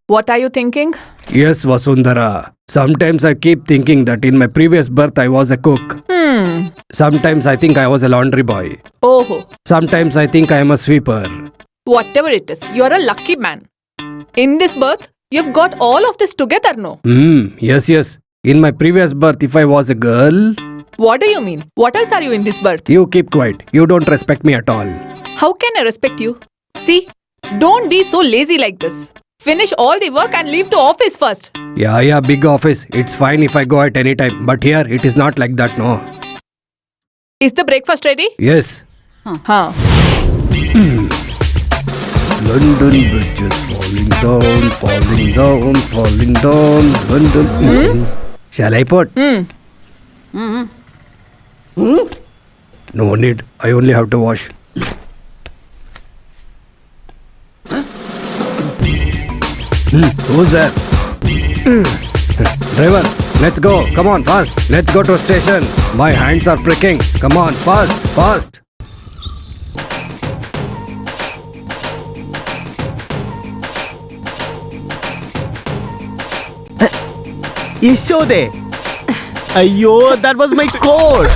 What are you thinking? Yes, Vasundhara. Sometimes I keep thinking that in my previous birth I was a cook. Sometimes I think I was a laundry boy. Oh, Sometimes I think I am a sweeper. whatever it is, you're a lucky man. In this birth, you've got all of this together, no? Yes. In my previous birth, if I was a girl... What do you mean? What else are you in this birth? You keep quiet. You don't respect me at all. How can I respect you? See, don't be so lazy like this. Finish all the work and leave to office first. Yeah, big office. It's fine if I go at any time. But here, it is not like that, no. Is the breakfast ready? Yes. Huh. London Bridge is falling down. London. Shall I put? No need. I only have to wash. Who's there? Driver, let's go. Come on, fast. Let's go to station. My hands are pricking. Come on, fast. Yeshode! Ayyo, that was my coat!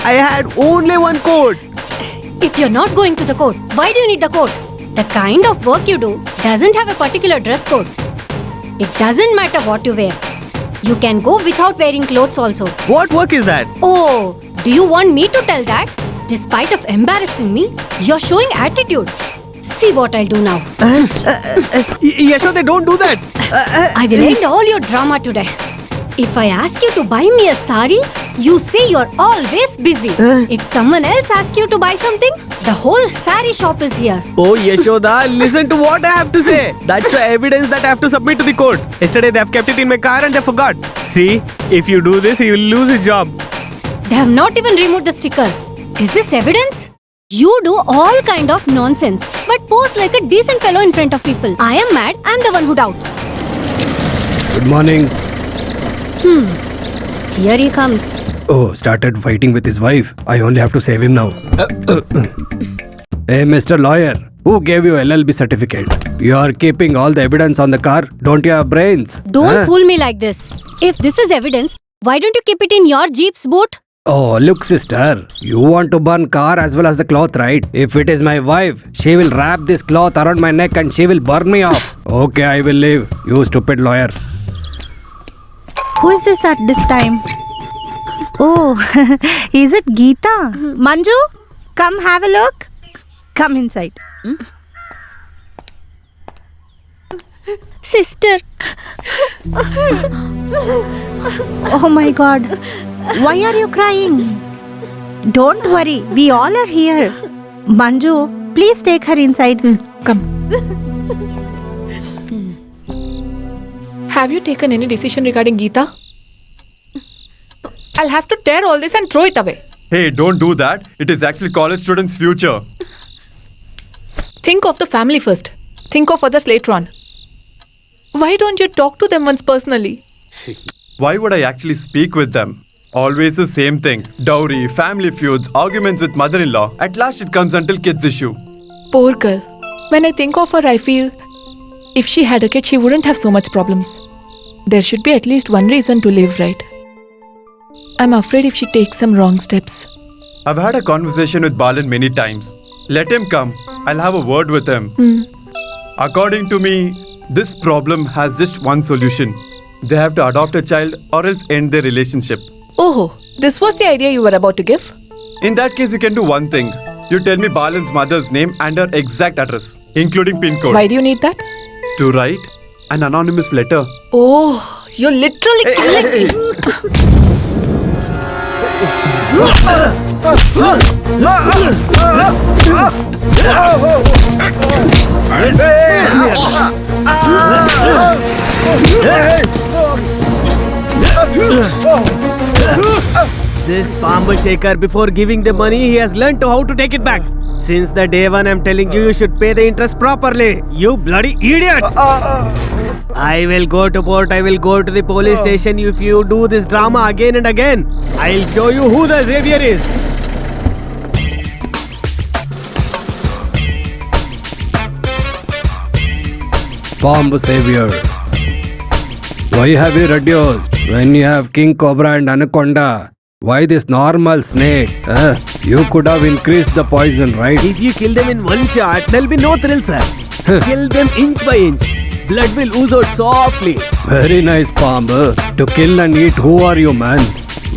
I had only one coat! If you're not going to the court, why do you need the coat? The kind of work you do doesn't have a particular dress code. It doesn't matter what you wear. You can go without wearing clothes also. What work is that? Oh, do you want me to tell that? Despite of embarrassing me, you're showing attitude. See what I'll do now. Yeshode, don't do that! I will end all your drama today. If I ask you to buy me a sari, you say you're always busy. If someone else asks you to buy something, the whole sari shop is here. Oh Yeshoda, listen to what I have to say. That's the evidence that I have to submit to the court. Yesterday they have kept it in my car and they forgot. See, if you do this, he will lose his job. They have not even removed the sticker. Is this evidence? You do all kind of nonsense, but pose like a decent fellow in front of people. I am mad, I'm the one who doubts. Good morning. Here he comes. Oh, started fighting with his wife. I only have to save him now. Hey, Mr. Lawyer, who gave you LLB certificate? You are keeping all the evidence on the car. Don't you have brains? Don't fool me like this. If this is evidence, why don't you keep it in your Jeep's boot? Oh, look, sister. You want to burn car as well as the cloth, right? If it is my wife, she will wrap this cloth around my neck and she will burn me off. Okay, I will leave. You stupid lawyer. Who is this at this time? Oh, is it Geeta? Manju, come have a look. Come inside. Sister. Oh my God. Why are you crying? Don't worry, we all are here. Manju, please take her inside. Come. Have you taken any decision regarding Geeta? I'll have to tear all this and throw it away. Hey, don't do that. It is actually college students' future. Think of the family first. Think of others later on. Why don't you talk to them once personally? Why would I actually speak with them? Always the same thing. Dowry, family feuds, arguments with mother-in-law. At last it comes until kids issue. Poor girl. When I think of her, I feel if she had a kid, she wouldn't have so much problems. There should be at least one reason to live, right? I'm afraid if she takes some wrong steps. I've had a conversation with Balan many times. Let him come. I'll have a word with him. According to me, this problem has just one solution. They have to adopt a child or else end their relationship. Oh, this was the idea you were about to give? In that case, you can do one thing. You tell me Balan's mother's name and her exact address, including pin code. Why do you need that? To write an anonymous letter. Oh, you're literally killing me. This Bamba Shaker, before giving the money, he has learned how to take it back. Since the day one, I'm telling you, you should pay the interest properly. You bloody idiot! I will go to port, I will go to the police station if you do this drama again and again. I'll show you who the Xavier is. Bomb Savior. Why have you reduced when you have King Cobra and Anaconda? Why this normal snake? You could have increased the poison, right? If you kill them in one shot, there'll be no thrill, sir. Kill them inch by inch. Blood will ooze out softly. Very nice, Bomb. To kill and eat, who are you, man?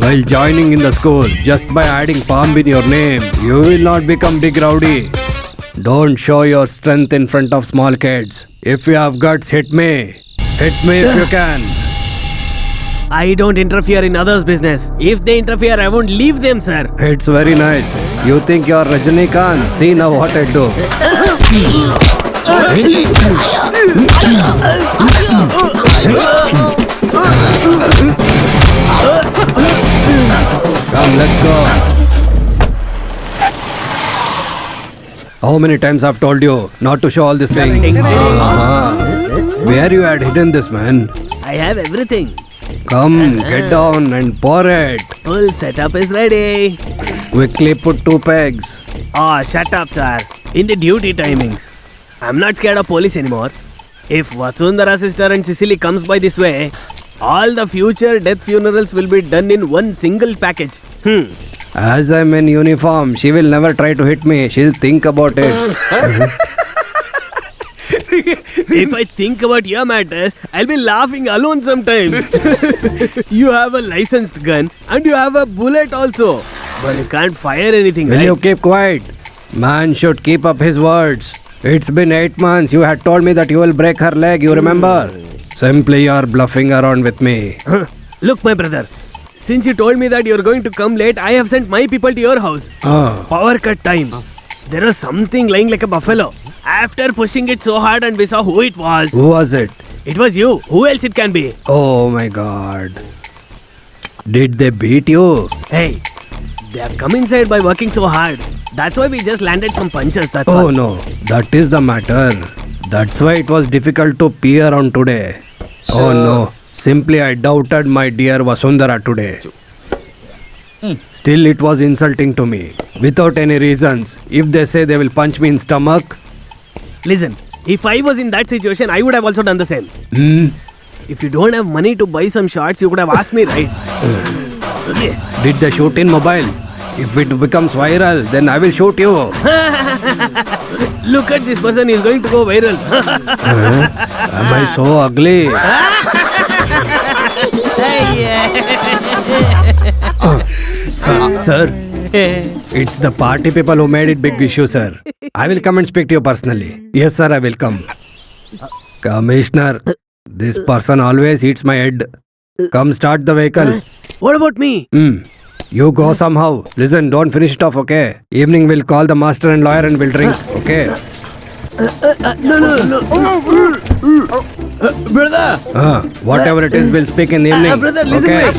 While joining in the school, just by adding Bomb in your name, you will not become big rowdy. Don't show your strength in front of small kids. If you have guts, hit me. Hit me if you can. I don't interfere in others' business. If they interfere, I won't leave them, sir. It's very nice. You think you're Rajinikanth? See now what I do. Come, let's go. How many times I've told you not to show all these things? Where you had hidden this, man? I have everything. Come, get down and pour it. Full setup is ready. Quickly put 2 pegs. Oh, shut up, sir. In the duty timings. I'm not scared of police anymore. If Vasundhara's sister and Cecily comes by this way, all the future death funerals will be done in one single package. As I'm in uniform, she will never try to hit me. She'll think about it. If I think about your matters, I'll be laughing alone sometimes. You have a licensed gun and you have a bullet also. But you can't fire anything, Will right? you keep quiet? Man should keep up his words. It's been 8 months. You had told me that you will break her leg, you remember? Simply you're bluffing around with me. Look, my brother. Since you told me that you're going to come late, I have sent my people to your house. Power cut time. There was something lying like a buffalo. After pushing it so hard and we saw who it was. Who was it? It was you. Who else it can be? Oh my god. Did they beat you? Hey, they have come inside by working so hard. That's why we just landed some punches, that's Oh all. no, that is the matter. That's why it was difficult to pee around today. Oh no, simply I doubted my dear Vasundhara today. Still it was insulting to me. Without any reasons. If they say they will punch me in stomach. Listen, if I was in that situation, I would have also done the same. If you don't have money to buy some shots, you could have asked me, right? Did they shoot in mobile? If it becomes viral, then I will shoot you. Look at this person, he's going to go viral. Am I so ugly? Sir, it's the party people who made it big issue, sir. I will come and speak to you personally. Yes, sir, I will come. Commissioner, this person always eats my head. Come start the vehicle. What about me? You go somehow. Listen, don't finish it off, okay? Evening we'll call the master and lawyer and we'll drink, okay? No. Brother! Whatever it is, we'll speak in the evening. Brother, listen Okay.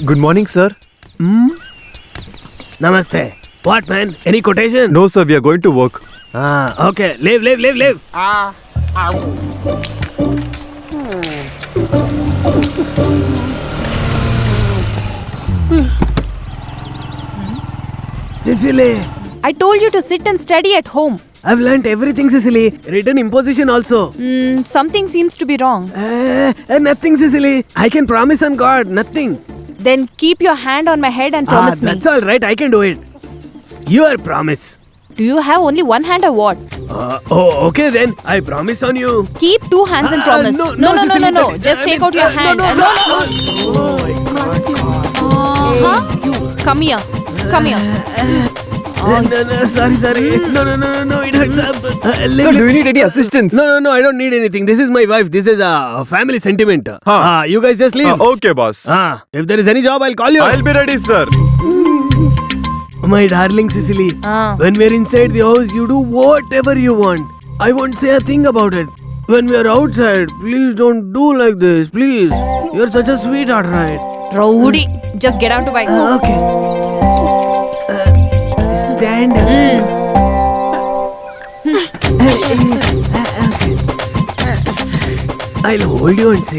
Good morning, sir. Namaste. What, man? Any quotation? No, sir, we are going to work. Okay. Leave. Cecily, I told you to sit and study at home. I've learnt everything, Cecily. Written imposition also. Something seems to be wrong. Nothing, Cecily. I can promise on God, nothing. Then keep your hand on my head and promise me. That's all right. I can do it. Your promise. Do you have only one hand or what? Okay then. I promise on you. Keep 2 hands and promise. No, No. Cecily, Just take out your hand. No. Oh my God. You come here. No, sorry. No, it hurts. Sir, do you need any assistance? No, I don't need anything. This is my wife. This is a family sentiment. You guys just leave. Okay, boss. If there is any job, I'll call you. I'll be ready, sir. My darling Cecily, when we're inside the house, you do whatever you want. I won't say a thing about it. When we're outside, please don't do like this, please. You're such a sweetheart, right? Rowdy. Just get out to bike. Okay. Stand up. I'll hold you and say.